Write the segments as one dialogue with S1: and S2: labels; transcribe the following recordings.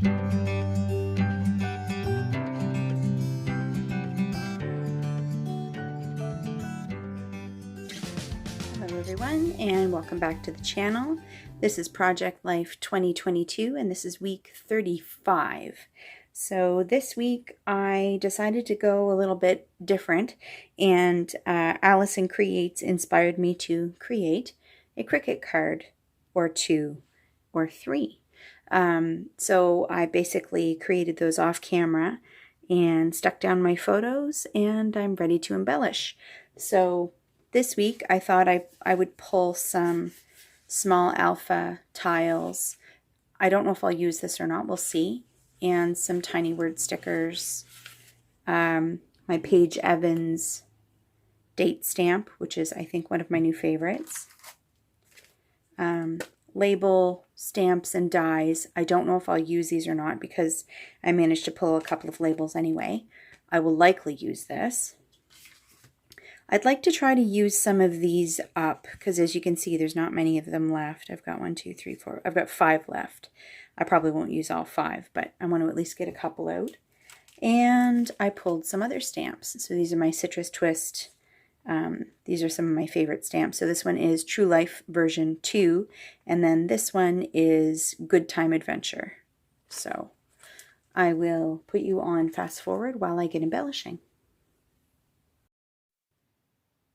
S1: Hello everyone, and welcome back to the channel. This is Project Life 2022 and this is week 35. So this week I decided to go a little bit different, and Allison Creates inspired me to create a Cricut card or two or three. So I basically created those off camera and stuck down my photos, and I'm ready to embellish. So this week I thought I would pull some small alpha tiles. I don't know if I'll use this or not, we'll see. And some tiny word stickers. My Paige Evans date stamp, which is I think one of my new favorites. Label stamps and dies. I don't know if I'll use these or not because I managed to pull a couple of labels anyway. I will likely use this. I'd like to try to use some of these up because, as you can see, there's not many of them left. I've got 1, 2, 3, 4. I've got 5 left. I probably won't use all 5, but I want to at least get a couple out. And I pulled some other stamps. So these are my Citrus Twist. These are some of my favorite stamps. So this one is True Life version 2, and then this one is Good Time Adventure. So I will put you on fast forward while I get embellishing.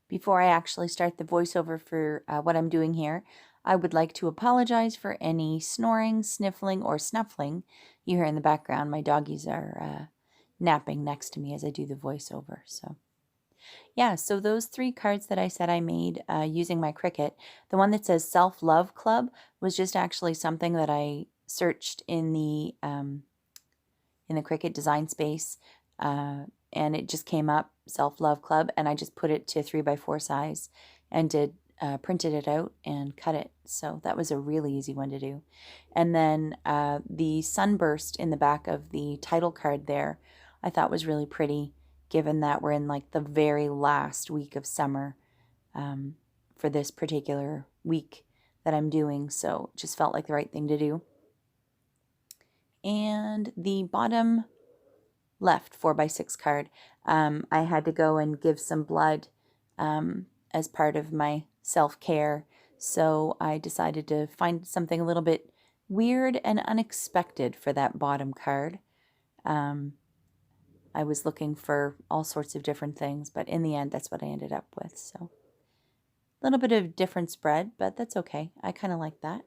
S1: Before I actually start the voiceover for what I'm doing here, I would like to apologize for any snoring, sniffling, or snuffling you hear in the background. My doggies are napping next to me as I do the voiceover. So yeah, so those 3 cards that I said I made using my Cricut, the one that says Self-Love Club was just actually something that I searched in the Cricut design space, and it just came up, Self-Love Club, and I just put it to 3x4 size and printed it out and cut it. So that was a really easy one to do. And then the sunburst in the back of the title card there, I thought was really pretty, given that we're in like the very last week of summer for this particular week that I'm doing. So it just felt like the right thing to do. And the bottom left 4x6 card, I had to go and give some blood as part of my self-care, so I decided to find something a little bit weird and unexpected for that bottom card. I was looking for all sorts of different things, but in the end that's what I ended up with. So a little bit of different spread, but that's okay. I kind of like that.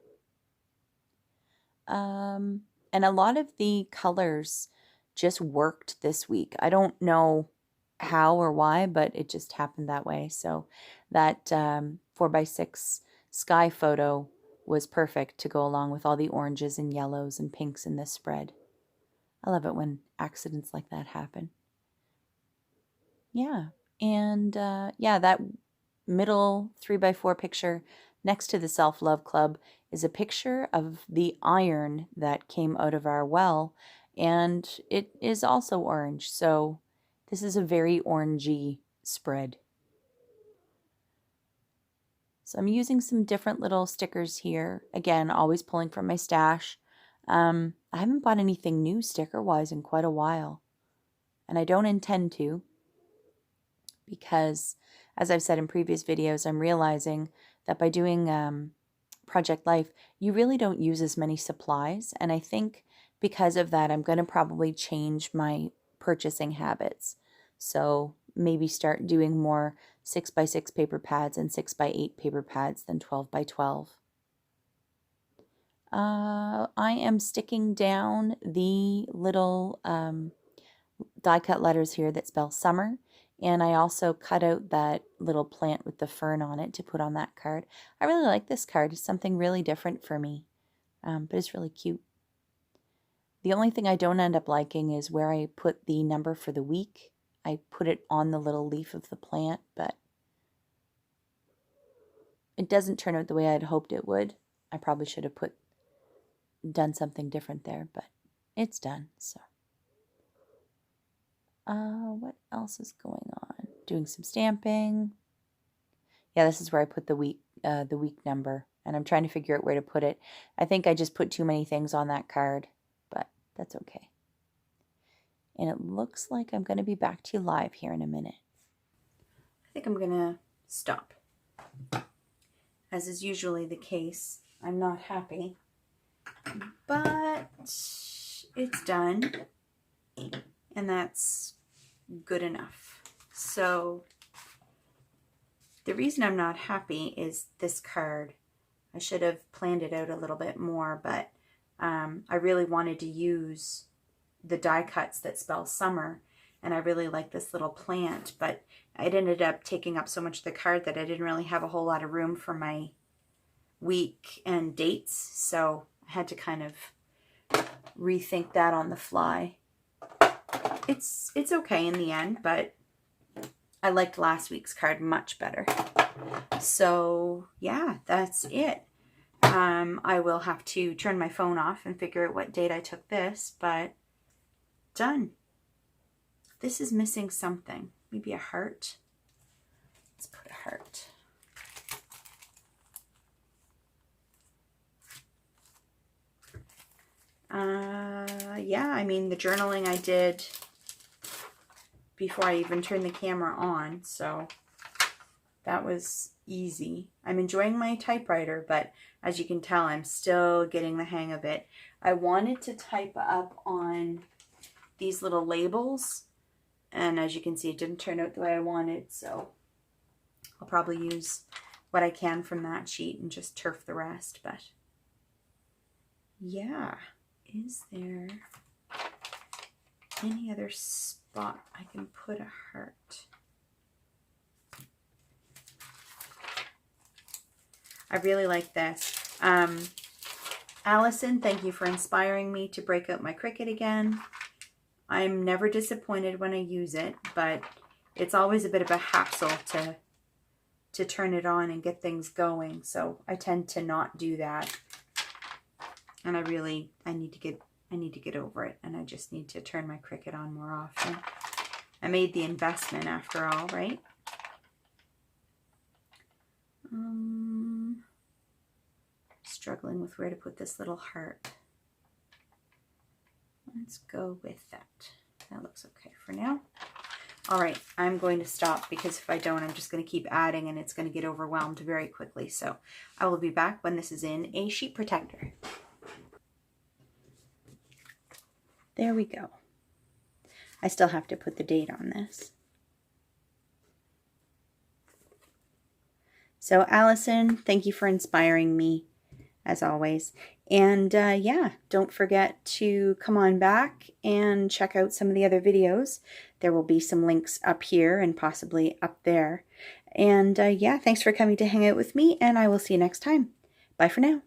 S1: And a lot of the colors just worked this week. I don't know how or why, but it just happened that way. So that 4x6 sky photo was perfect to go along with all the oranges and yellows and pinks in this spread. I love it when accidents like that happen. Yeah, and yeah, that middle 3x4 picture next to the Self-Love Club is a picture of the iron that came out of our well, and it is also orange, so this is a very orangey spread. So I'm using some different little stickers here. Again, always pulling from my stash. I haven't bought anything new sticker-wise in quite a while, and I don't intend to, because, as I've said in previous videos, I'm realizing that by doing Project Life, you really don't use as many supplies, and I think because of that, I'm going to probably change my purchasing habits. So maybe start doing more 6x6 paper pads and 6x8 paper pads than 12x12. I am sticking down the little die cut letters here that spell summer, and I also cut out that little plant with the fern on it to put on that card. I really like this card. It's something really different for me, but it's really cute. The only thing I don't end up liking is where I put the number for the week. I put it on the little leaf of the plant, but it doesn't turn out the way I'd hoped it would. I probably should have done something different there, but it's done. So what else is going on? Doing some stamping. Yeah, this is where I put the week number, and I'm trying to figure out where to put it. I think I just put too many things on that card, but that's okay. And it looks like I'm going to be back to you live here in a minute. I think I'm going to stop. As is usually the case, I'm not happy, but it's done, and that's good enough. So the reason I'm not happy is this card. I should have planned it out a little bit more, but I really wanted to use the die cuts that spell summer, and I really like this little plant, but it ended up taking up so much of the card that I didn't really have a whole lot of room for my week and dates, so I had to kind of rethink that on the fly. It's okay in the end, but I liked last week's card much better. So yeah, that's it. I will have to turn my phone off and figure out what date I took this, but done. This is missing something. Maybe a heart. Let's put a heart. Yeah, I mean, the journaling I did before I even turned the camera on, so that was easy. I'm enjoying my typewriter, but as you can tell, I'm still getting the hang of it. I wanted to type up on these little labels, and as you can see, it didn't turn out the way I wanted, so I'll probably use what I can from that sheet and just turf the rest. But yeah, is there any other spot I can put a heart? I really like this. Allison, thank you for inspiring me to break out my Cricut again. I'm never disappointed when I use it, but it's always a bit of a hassle to turn it on and get things going. So I tend to not do that. And I need to get over it, and I just need to turn my Cricut on more often. I made the investment after all, right? Struggling with where to put this little heart. Let's go with that. That looks okay for now. All right, I'm going to stop, because if I don't, I'm just going to keep adding and it's going to get overwhelmed very quickly. So I will be back when this is in a sheet protector. There we go. I still have to put the date on this. So Allison, thank you for inspiring me, as always. And yeah, don't forget to come on back and check out some of the other videos. There will be some links up here and possibly up there. And yeah, thanks for coming to hang out with me, and I will see you next time. Bye for now.